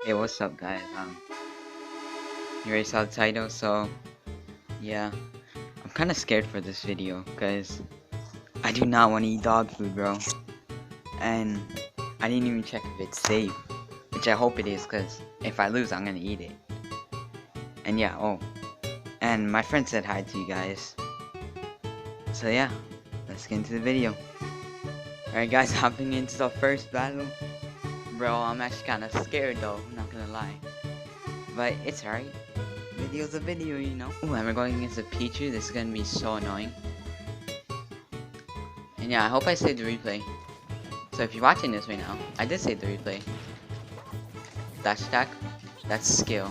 Hey, what's up, guys? You already saw the title, so yeah, I'm kind of scared for this video because I do not want to eat dog food, bro. And I didn't even check if it's safe, which I hope it is, because if I lose, I'm gonna eat it. And yeah, and my friend said hi to you guys. So yeah, let's get into the video. Alright, guys, hopping into the first battle. Bro, I'm actually kind of scared though, I'm not gonna lie. But it's alright. Video's a video, you know. Ooh, and we're going against a Pichu. This is gonna be so annoying. And yeah, I hope I saved the replay. So if you're watching this right now, I did save the replay. Dash attack, that's skill.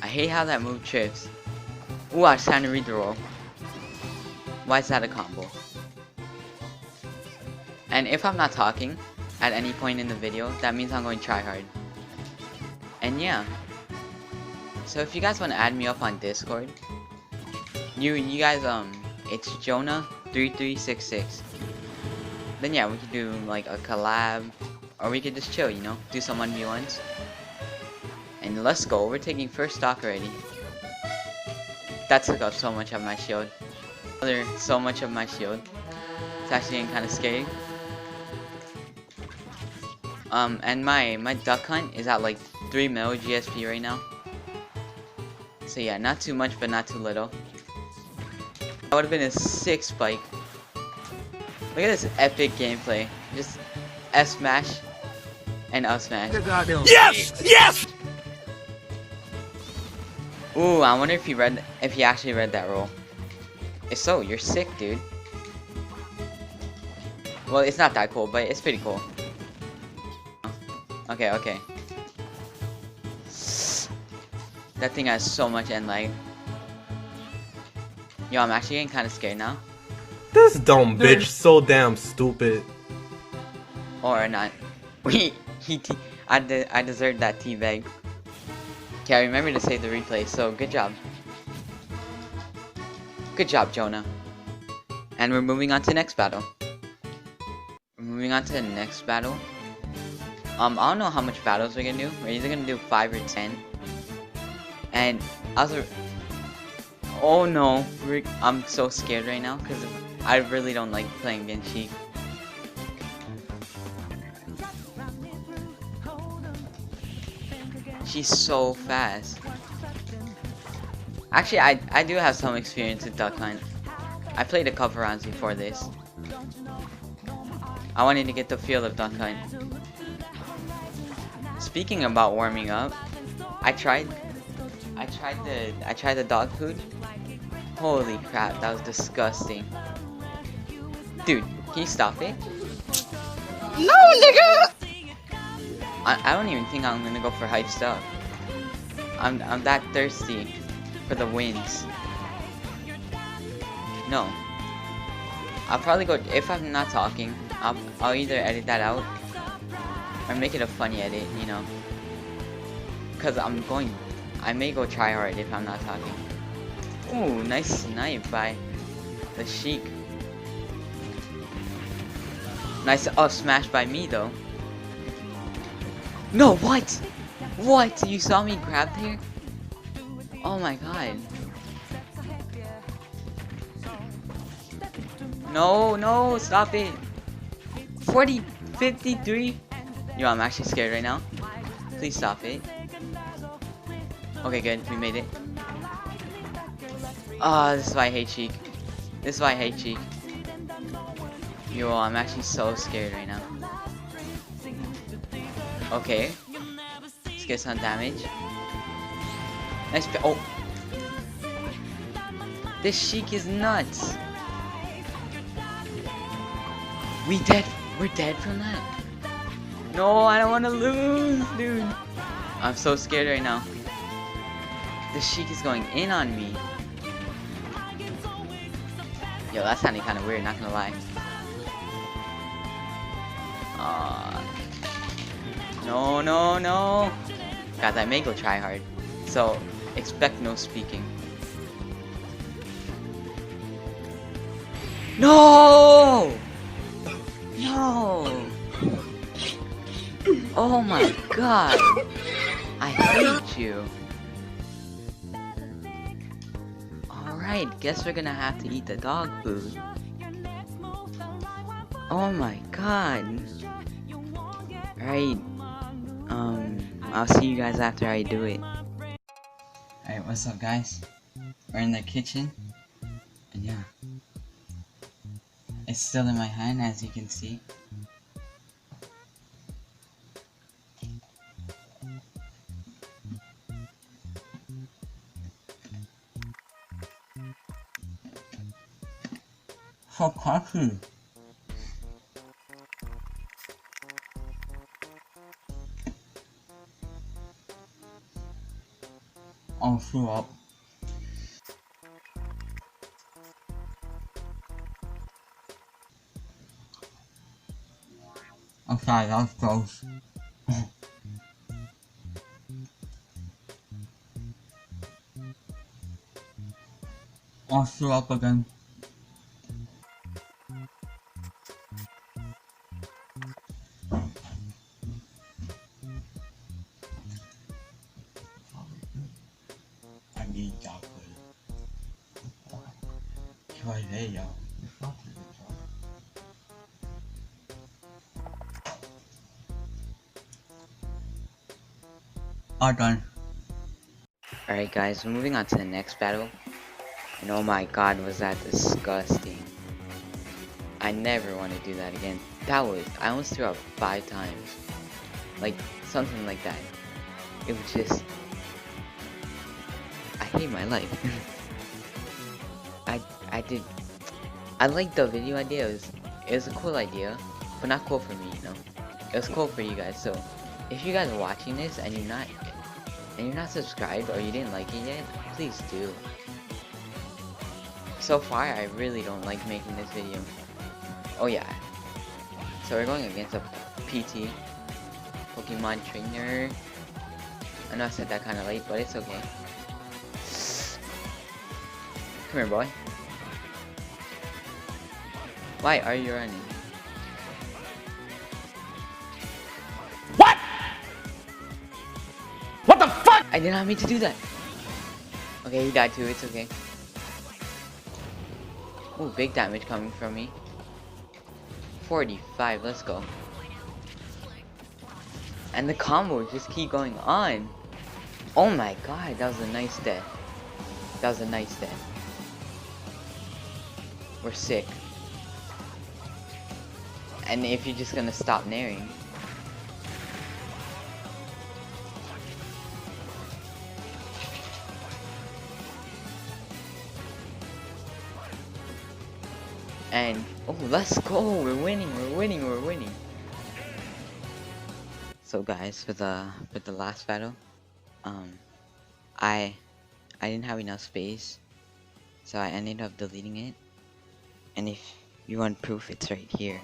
I hate how that move trips. Ooh, I was trying to read the roll. Why is that a combo? And if I'm not talking at any point in the video, that means I'm going try hard. And yeah. So if you guys want to add me up on Discord, you guys, it's Jonah3366. Then yeah, we could do like a collab, or we could just chill, you know, do some 1v1s. And let's go, we're taking first stock already. That took up so much of my shield. So much of my shield. It's actually getting kind of scary. And my duck hunt is at like 3 mil GSP right now. So yeah, not too much, but not too little. That would have been a sick spike. Look at this epic gameplay. Just F smash and up smash. Yes! Yes! Ooh, I wonder if he actually read that roll. If so, you're sick, dude. Well, it's not that cool, but it's pretty cool. Okay, okay. That thing has so much end lag. Yo, I'm actually getting kind of scared now. This dumb bitch so damn stupid. Or not. I deserved that teabag. Okay, I remember to save the replay, so good job. Good job, Jonah. And we're moving on to the next battle. We're moving on to the next battle. I don't know how much battles we're gonna do. We're either gonna do 5 or 10. And oh no, I'm so scared right now because I really don't like playing against Sheik. She's so fast. Actually, I do have some experience with Duckhunt. I played a couple rounds before this. I wanted to get the feel of Duckhunt. Speaking about warming up, I tried the dog food. Holy crap, that was disgusting. Dude, can you stop it? No, nigga! I don't even think I'm gonna go for hype stuff. I'm that thirsty for the wins. No. I'll probably go, if I'm not talking, I'll either edit that out or make it a funny edit, you know. Cause I may go try hard if I'm not talking. Ooh, nice snipe by the Sheik. Nice up smash by me though. No, what? What? You saw me grab there? Oh my god. No, no, stop it. 40, 53. Yo, I'm actually scared right now. Please stop it. Okay, good. We made it. Ah, this is why I hate Sheik. This is why I hate Sheik. Yo, I'm actually so scared right now. Okay. Let's get some damage. Nice. Oh. This Sheik is nuts. We're dead from that. No, I don't want to lose, dude. I'm so scared right now. The Sheik is going in on me. Yo, that sounded kind of weird, not gonna lie. No, no, no. Guys, I may go try hard. So, expect no speaking. No! No! Oh my god! I hate you. Alright, guess we're gonna have to eat the dog food. Oh my god. Alright, I'll see you guys after I do it. Alright, what's up guys? We're in the kitchen. And yeah. It's still in my hand as you can see. So coffee. I'll throw up. I'm sorry, that was gross. I'll throw up again. I need chocolate. Try there, y'all. All done. Alright guys, we're moving on to the next battle. And oh my god, was that disgusting. I never want to do that again. I almost threw up 5 times. Like, something like that. It was just... I hate my life. I liked the video idea. It was a cool idea, but not cool for me, you know. It was cool for you guys. So if you guys are watching this and you're not subscribed or you didn't like it yet, please do. So far, I really don't like making this video. Oh yeah. So we're going against a PT, Pokemon trainer. I know I said that kind of late, but it's okay. Come here, boy. Why are you running? What? What the fuck? I did not mean to do that. Okay, he died too, it's okay. Oh, big damage coming from me. 45, let's go. And the combos just keep going on. Oh my god, that was a nice death. That was a nice death. We're sick. And if you're just gonna stop naring. And oh, let's go! We're winning! We're winning! We're winning! So guys, for the last battle, I didn't have enough space, so I ended up deleting it. And if you want proof, it's right here.